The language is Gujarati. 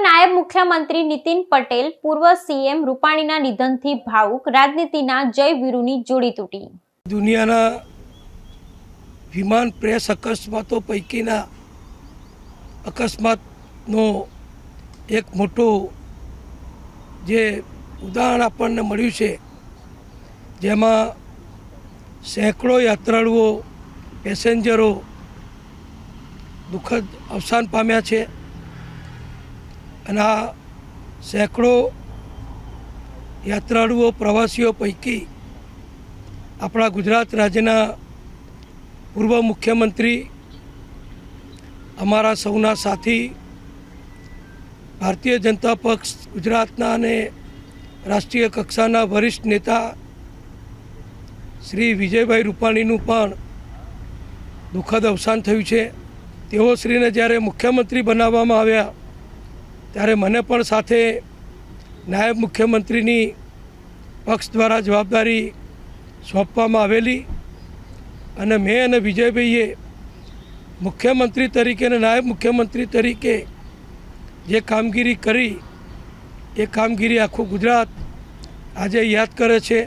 નાયબ મુખ્યમંત્રી નીતિન પટેલ પૂર્વ સીએમ રૂપાણીના નિધનથી ભાવુક, રાજનીતિના જયવીરુની જોડી તૂટી। દુનિયાના વિમાન પ્રેસ અકસ્માતો પૈકીના અકસ્માતનો એક મોટું જે ઉદાહરણ આપણને મળ્યું છે, જેમાં સેંકડો યાત્રાળુઓ, પેસેન્જરો દુઃખદ અવસાન પામ્યા છે અને આ સેંકડો યાત્રાળુઓ, પ્રવાસીઓ પૈકી આપણા ગુજરાત રાજ્યના પૂર્વ મુખ્યમંત્રી, અમારા સૌના સાથી, ભારતીય જનતા પક્ષ ગુજરાતના અને રાષ્ટ્રીય કક્ષાના વરિષ્ઠ નેતા શ્રી વિજયભાઈ રૂપાણીનું પણ દુઃખદ અવસાન થયું છે। તેઓ શ્રીને જ્યારે મુખ્યમંત્રી બનાવવામાં આવ્યા ત્યારે મને પણ સાથે નાયબ મુખ્યમંત્રીની પક્ષ દ્વારા જવાબદારી સોંપવામાં આવેલી અને મેં અને વિજયભાઈએ મુખ્યમંત્રી તરીકે અને નાયબ મુખ્યમંત્રી તરીકે જે કામગીરી કરી એ કામગીરી આખું ગુજરાત આજે યાદ કરે છે।